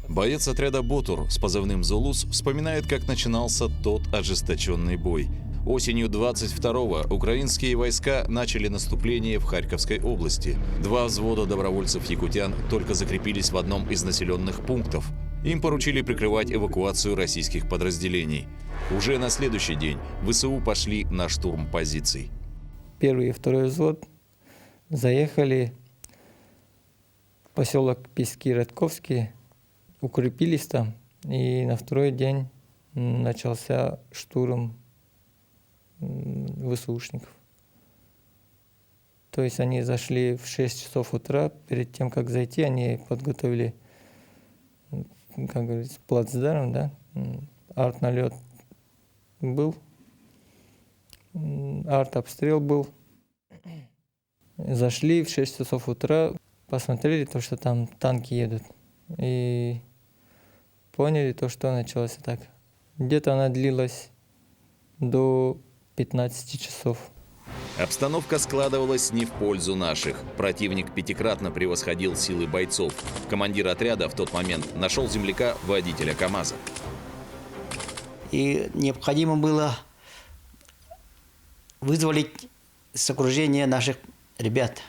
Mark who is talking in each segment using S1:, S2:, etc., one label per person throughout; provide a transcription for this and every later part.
S1: Боец отряда «Ботур» с позывным «Зулус» вспоминает, как начинался тот ожесточенный бой. Осенью 22-го украинские войска начали наступление в Харьковской области. 2 взвода добровольцев-якутян только закрепились в одном из населенных пунктов. Им поручили прикрывать эвакуацию российских подразделений. Уже на следующий день ВСУ пошли на штурм позиций.
S2: Первый и второй взвод заехали в поселок Пески-Радковский, укрепились там, и на второй день начался штурм ВСУшников. То есть они зашли в 6 часов утра. Перед тем, как зайти, они подготовили, как говорится, плацдарм, да? Арт-налет был, арт-обстрел был. Зашли в 6 часов утра, посмотрели то, что там танки едут, и поняли то, что началась атака. Где-то она длилась до 15 часов.
S1: Обстановка складывалась не в пользу наших. Противник пятикратно превосходил силы бойцов. Командир отряда в тот момент нашел земляка, водителя КАМАЗа.
S3: И необходимо было вызволить с окружения наших ребят.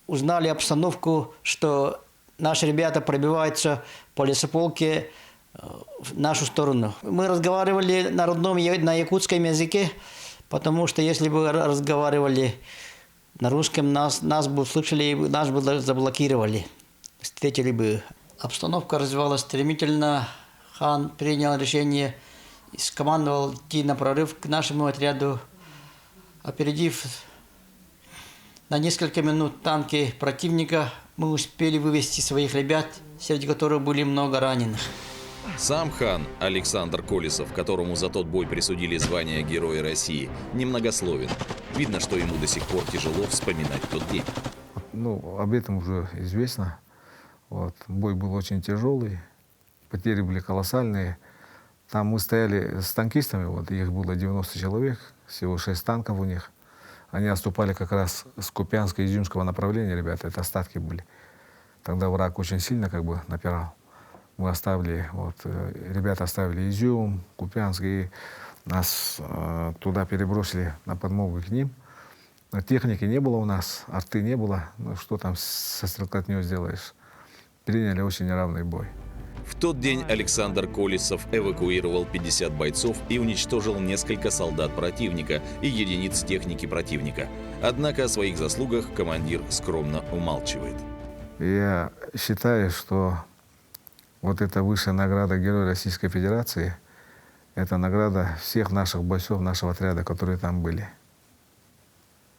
S3: Узнали обстановку, что наши ребята пробиваются по лесополке в нашу сторону. Мы разговаривали на родном, на якутском языке, потому что если бы разговаривали на русском, нас бы услышали, нас бы заблокировали, встретили бы. Обстановка развивалась стремительно. Хан принял решение и скомандовал идти на прорыв к нашему отряду, опередив на несколько минут танки противника. Мы успели вывести своих ребят, среди которых были много раненых.
S1: Сам хан Александр Колесов, которому за тот бой присудили звание Героя России, немногословен. Видно, что ему до сих пор тяжело вспоминать тот день.
S4: Об этом уже известно. Бой был очень тяжелый, потери были колоссальные. Там мы стояли с танкистами, их было 90 человек, всего 6 танков у них. Они отступали как раз с Купянска и Изюмского направления, ребята, это остатки были. Тогда враг очень сильно напирал. Мы оставили, ребята оставили Изюм, Купянск, и нас туда перебросили на подмогу к ним. Техники не было у нас, арты не было, что там со стрелкотней сделаешь. Приняли очень неравный бой.
S1: В тот день Александр Колесов эвакуировал 50 бойцов и уничтожил несколько солдат противника и единиц техники противника. Однако о своих заслугах командир скромно умалчивает.
S4: Я считаю, что эта высшая награда Героя Российской Федерации — это награда всех наших бойцов нашего отряда, которые там были.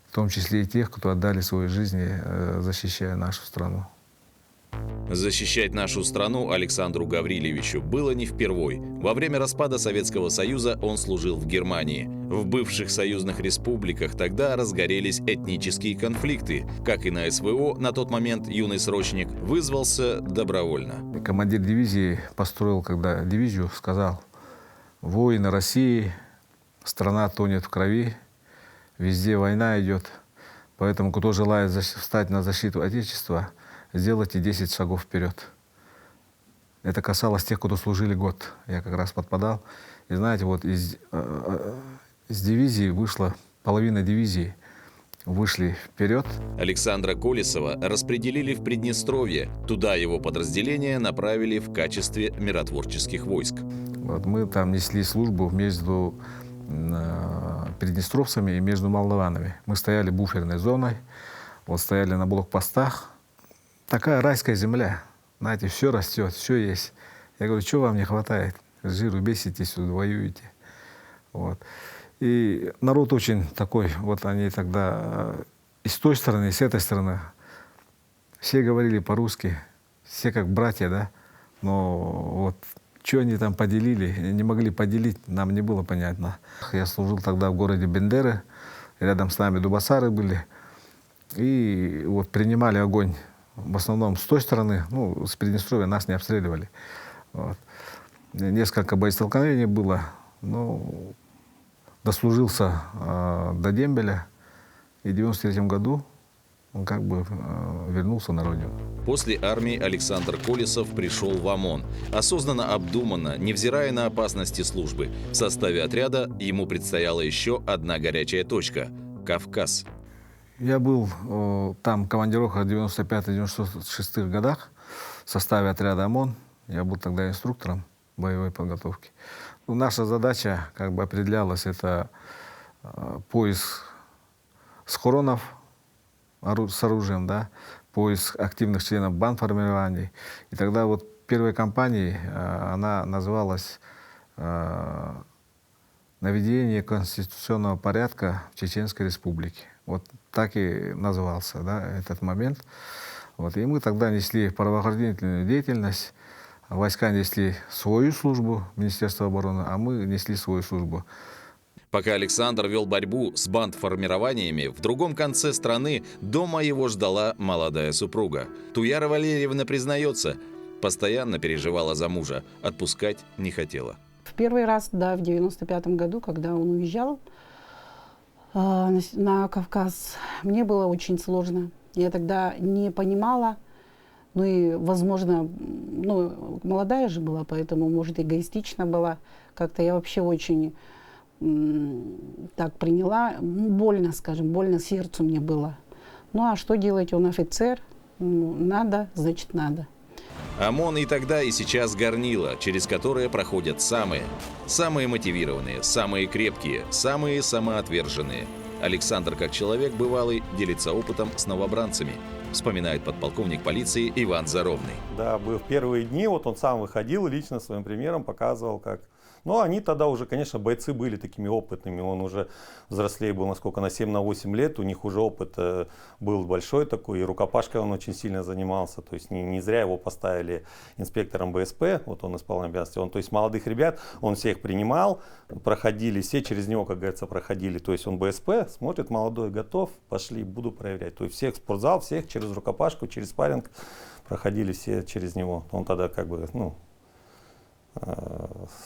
S4: В том числе и тех, кто отдали свои жизни, защищая нашу страну.
S1: Защищать нашу страну Александру Гаврилевичу было не впервой. Во время распада Советского Союза он служил в Германии. В бывших союзных республиках тогда разгорелись этнические конфликты. Как и на СВО, на тот момент юный срочник вызвался добровольно.
S4: Командир дивизии построил, когда дивизию, сказал: «Воины России, страна тонет в крови, везде война идет. Поэтому, кто желает встать на защиту Отечества, сделайте 10 шагов вперед». Это касалось тех, кто служили год. Я как раз подпадал. И знаете, из дивизии вышла половина дивизии. Вышли вперед.
S1: Александра Колесова распределили в Приднестровье. Туда его подразделения направили в качестве миротворческих войск.
S4: Мы там несли службу между приднестровцами и между молдаванами. Мы стояли буферной зоной, стояли на блокпостах. Такая райская земля. Знаете, все растет, все есть. Я говорю: что вам не хватает? Жиру беситесь, воюете. И народ очень такой, они тогда и с той стороны, и с этой стороны. Все говорили по-русски, все как братья, да? Но что они там поделили, не могли поделить, нам не было понятно. Я служил тогда в городе Бендеры, рядом с нами дубасары были. И принимали огонь в основном с той стороны, с Приднестровья нас не обстреливали. Несколько боестолкновений было, дослужился до дембеля. И в 1993 году он как бы вернулся на родину.
S1: После армии Александр Колесов пришел в ОМОН. Осознанно, обдуманно, невзирая на опасности службы. В составе отряда ему предстояла еще одна горячая точка – Кавказ.
S4: Я был там командировка в 95-96 годах в составе отряда ОМОН. Я был тогда инструктором боевой подготовки. Ну, наша задача как бы определялась, это поиск схронов с оружием, да, поиск активных членов бандформирований. И тогда вот первой кампанией она называлась «Наведение конституционного порядка в Чеченской Республике». Вот так и назывался, да, этот момент. Вот. И мы тогда несли правоохранительную деятельность, войска несли свою службу, Министерство обороны, а мы несли свою службу.
S1: Пока Александр вел борьбу с бандформированиями, в другом конце страны дома его ждала молодая супруга. Туяра Валерьевна признается, постоянно переживала за мужа, отпускать не хотела.
S5: В первый раз, да, в 95-м году, когда он уезжал на Кавказ, мне было очень сложно. Я тогда не понимала, ну и, возможно, ну, молодая же была, поэтому, может, эгоистична была. Как-то я вообще очень так приняла. Больно, скажем, больно сердцу мне было. Ну а что делать? Он офицер. Надо, значит, надо.
S1: ОМОН и тогда, и сейчас горнило, через которое проходят самые мотивированные, самые крепкие, самые самоотверженные. Александр, как человек бывалый, делится опытом с новобранцами, вспоминает подполковник полиции Иван Заровный.
S6: Да, в первые дни вот он сам выходил, лично своим примером показывал, как... Ну, они тогда уже, конечно, бойцы были такими опытными. Он уже взрослее был, насколько, на 7-8 лет. У них уже опыт был большой такой. И рукопашкой он очень сильно занимался. То есть не зря его поставили инспектором БСП. Вот он исполнял обязанности. Он, то есть молодых ребят, он всех принимал. Проходили, все через него, как говорится, проходили. То есть он БСП, смотрит, молодой, готов, пошли, буду проверять. То есть всех в спортзал, всех через рукопашку, через спарринг проходили все через него. Он тогда как бы, ну...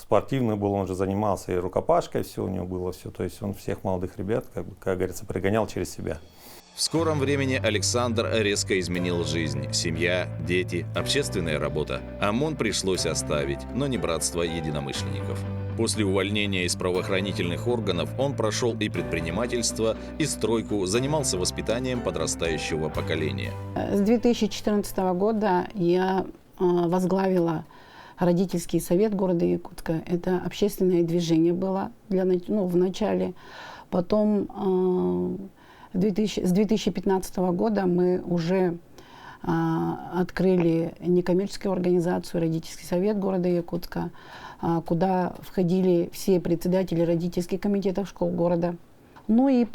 S6: спортивный был, он же занимался и рукопашкой, все у него было все. То есть он всех молодых ребят, как говорится, пригонял через себя.
S1: В скором времени Александр резко изменил жизнь. Семья, дети, общественная работа. ОМОН пришлось оставить, но не братство единомышленников. После увольнения из правоохранительных органов он прошел и предпринимательство, и стройку, занимался воспитанием подрастающего поколения.
S5: С 2014 года я возглавила родительский совет города Якутска. Это общественное движение было в начале. Потом с 2015 года мы уже открыли некоммерческую организацию «Родительский совет города Якутска», куда входили все председатели родительских комитетов школ города. Ну и,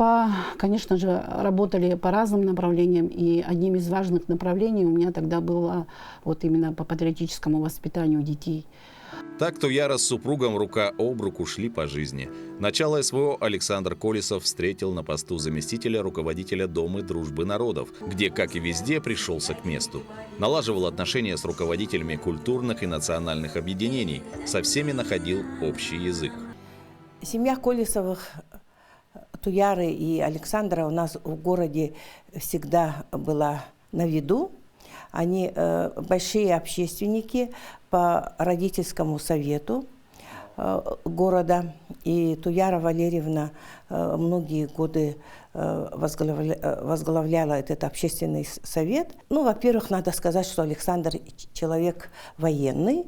S5: конечно же, работали по разным направлениям. И одним из важных направлений у меня тогда было вот именно по патриотическому воспитанию детей.
S1: Так Туяра с супругом рука об руку шли по жизни. Начало СВО Александр Колесов встретил на посту заместителя руководителя Дома дружбы народов, где, как и везде, пришелся к месту. Налаживал отношения с руководителями культурных и национальных объединений, со всеми находил общий язык.
S7: Семья Колесовых, Туяры и Александра у нас в городе всегда была на виду. Они большие общественники по родительскому совету города. И Туяра Валерьевна многие годы возглавляла этот общественный совет. Ну, во-первых, надо сказать, что Александр человек военный,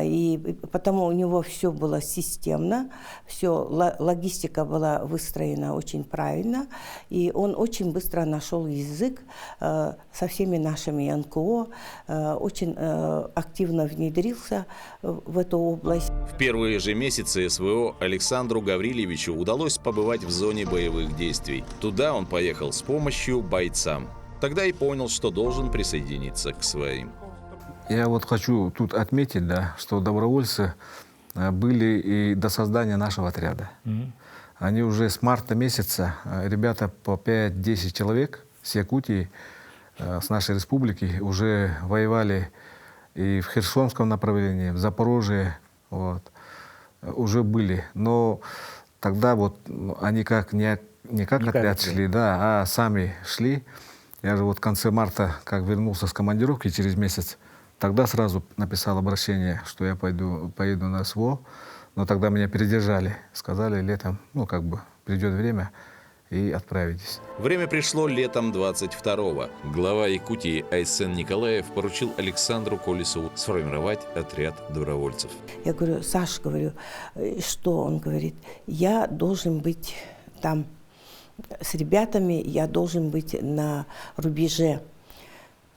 S7: и потому у него все было системно, все, логистика была выстроена очень правильно, и он очень быстро нашел язык со всеми нашими НКО, очень активно внедрился в эту область.
S1: В первые же месяцы СВО Александру Гаврилевичу удалось побывать в зоне боевых действий. Туда он поехал с помощью бойцам. Тогда и понял, что должен присоединиться к своим.
S4: Я вот хочу тут отметить, да, что добровольцы были и до создания нашего отряда. Они уже с марта месяца, ребята по 5-10 человек с Якутии, с нашей республики, уже воевали и в Херсонском направлении, в Запорожье, вот, уже были. Но тогда вот они как не как отряд шли, да, а сами шли. Я же вот в конце марта, как вернулся с командировки через месяц, тогда сразу написал обращение, что я поеду на СВО, но тогда меня передержали. Сказали, летом, придет время, и отправитесь.
S1: Время пришло летом 22-го. Глава Якутии Айсен Николаев поручил Александру Колесову сформировать отряд добровольцев.
S7: Я говорю, Саш, говорю, что? Он говорит, я должен быть там с ребятами, я должен быть на рубеже.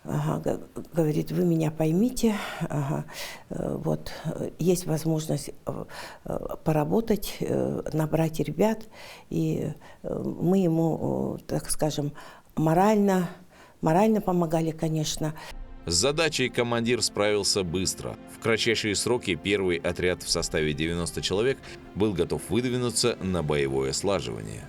S7: Ага, говорит, вы меня поймите, ага, вот, есть возможность поработать, набрать ребят, и мы ему, так скажем, морально помогали, конечно.
S1: С задачей командир справился быстро. В кратчайшие сроки первый отряд в составе 90 человек был готов выдвинуться на боевое слаживание.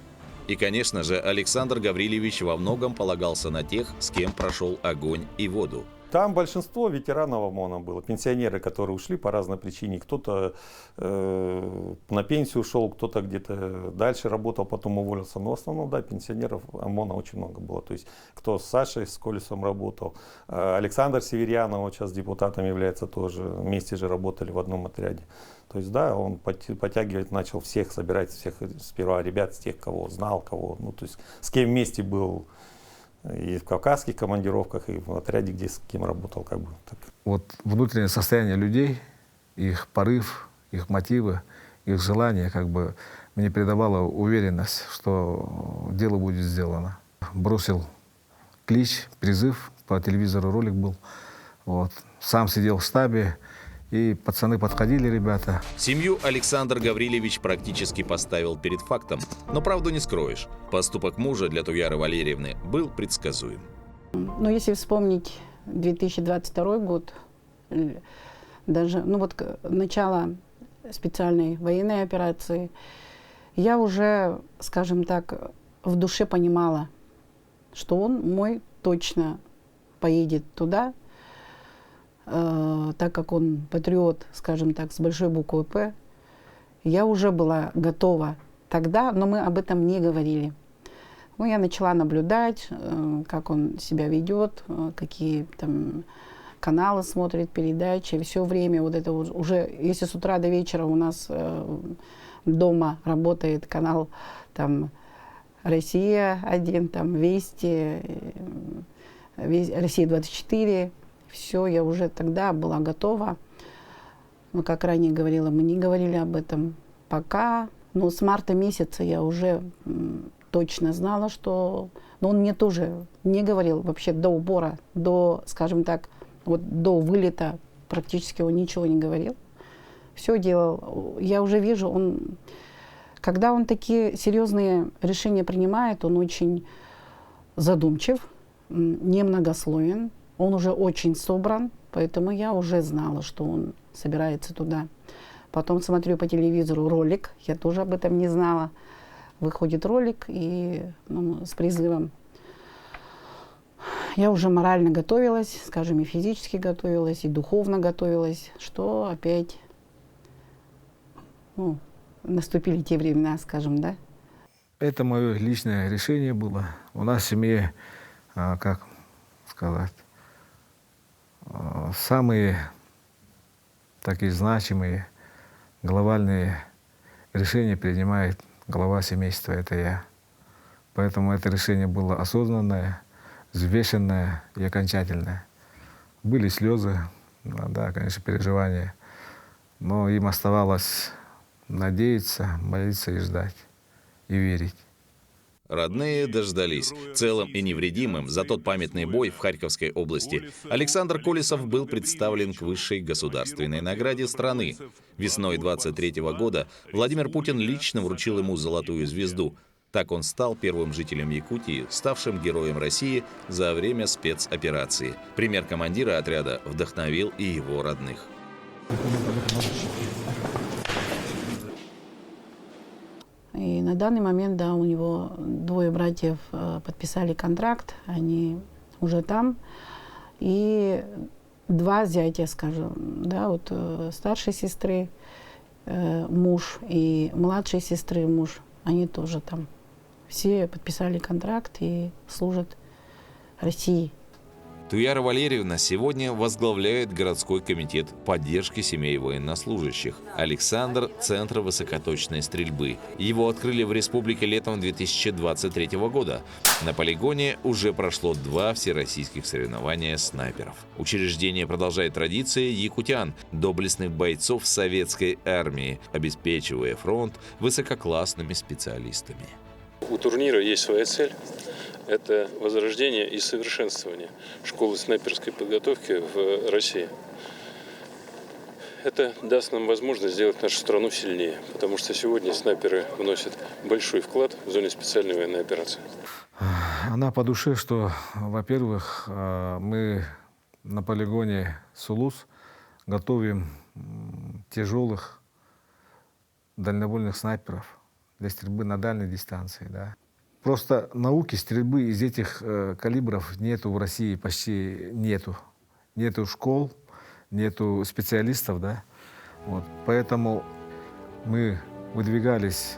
S1: И, конечно же, Александр Гаврилевич во многом полагался на тех, с кем прошел огонь и воду.
S6: Там большинство ветеранов ОМОНа было, пенсионеры, которые ушли по разной причине. Кто-то на пенсию ушел, кто-то где-то дальше работал, потом уволился. Но в основном, да, пенсионеров ОМОНа очень много было. То есть кто с Сашей, с Колесом работал. Александр Северянов, вот сейчас депутатом является тоже. Вместе же работали в одном отряде. То есть, да, он подтягивать начал всех, собирать всех, сперва ребят, с тех, кого знал, кого, то есть с кем вместе был и в кавказских командировках, и в отряде, где с кем работал, так.
S4: Вот внутреннее состояние людей, их порыв, их мотивы, их желание, мне придавало уверенность, что дело будет сделано. Бросил клич, призыв, по телевизору ролик был, вот. Сам сидел в штабе, и пацаны подходили, ребята.
S1: Семью Александр Гаврилевич практически поставил перед фактом. Но правду не скроешь. Поступок мужа для Туяры Валерьевны был предсказуем.
S5: Но если вспомнить 2022 год, даже начало специальной военной операции, я уже, скажем так, в душе понимала, что он мой точно поедет туда, так как он патриот, скажем так, с большой буквы «П», я уже была готова тогда, но мы об этом не говорили. Я начала наблюдать, как он себя ведет, какие там каналы смотрит, передачи. Все время это уже, если с утра до вечера у нас дома работает канал там «Россия-1», там «Вести», «Россия-24», все, я уже тогда была готова. Но, как ранее говорила, мы не говорили об этом пока. Но с марта месяца я уже точно знала, что... Но он мне тоже не говорил вообще до убора, до, скажем так, до вылета практически он ничего не говорил. Все делал. Я уже вижу, когда он такие серьезные решения принимает, он очень задумчив, немногословен. Он уже очень собран, поэтому я уже знала, что он собирается туда. Потом смотрю по телевизору ролик, я тоже об этом не знала. Выходит ролик и с призывом. Я уже морально готовилась, скажем, и физически готовилась, и духовно готовилась, что опять наступили те времена, скажем, да.
S4: Это мое личное решение было. У нас в семье, как сказать, самые такие значимые, глобальные решения принимает глава семейства, это я. Поэтому это решение было осознанное, взвешенное и окончательное. Были слезы, да, конечно, переживания, но им оставалось надеяться, молиться и ждать, и верить.
S1: Родные дождались. Целым и невредимым за тот памятный бой в Харьковской области Александр Колесов был представлен к высшей государственной награде страны. Весной 23 года Владимир Путин лично вручил ему золотую звезду. Так он стал первым жителем Якутии, ставшим героем России за время спецоперации. Пример командира отряда вдохновил и его родных.
S5: И на данный момент, да, у него двое братьев подписали контракт, они уже там. И два зятя, скажем, да, старшей сестры муж и младшей сестры муж, они тоже там. Все подписали контракт и служат России.
S1: Туяра Валерьевна сегодня возглавляет городской комитет поддержки семей военнослужащих. Александр – Центр высокоточной стрельбы. Его открыли в республике летом 2023 года. На полигоне уже прошло 2 всероссийских соревнования снайперов. Учреждение продолжает традиции якутян, доблестных бойцов советской армии, обеспечивая фронт высококлассными специалистами.
S8: У турнира есть своя цель. Это возрождение и совершенствование школы снайперской подготовки в России. Это даст нам возможность сделать нашу страну сильнее, потому что сегодня снайперы вносят большой вклад в зоне специальной военной операции.
S4: Она по душе, что, во-первых, мы на полигоне Сулус готовим тяжелых дальнобойных снайперов для стрельбы на дальней дистанции. Да. Просто науки стрельбы из этих калибров нету в России, почти нету. Нету школ, нету специалистов, да. Вот. Поэтому мы выдвигались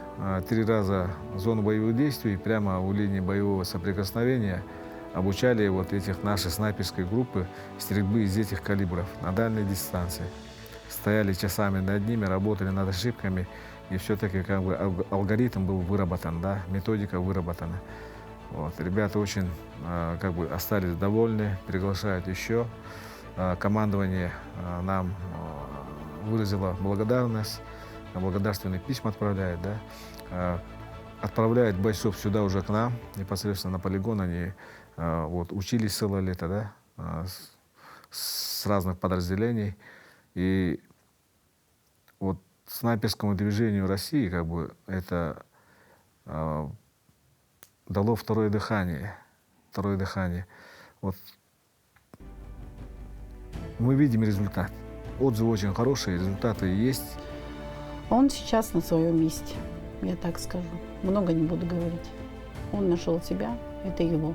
S4: 3 раза в зону боевых действий, прямо у линии боевого соприкосновения, обучали вот этих нашей снайперской группы стрельбы из этих калибров на дальней дистанции. Стояли часами над ними, работали над ошибками. И все-таки как бы алгоритм был выработан, да, методика выработана. Вот. Ребята очень как бы остались довольны, приглашают еще. Командование нам выразило благодарность, благодарственные письма отправляет, да. Отправляет бойцов сюда уже к нам, непосредственно на полигон. Они вот, учились целое лето, да, с разных подразделений. И вот снайперскому движению России как бы это дало второе дыхание. Второе дыхание. Вот. Мы видим результат. Отзывы очень хорошие, результаты есть.
S5: Он сейчас на своем месте, я так скажу. Много не буду говорить. Он нашел себя, это его.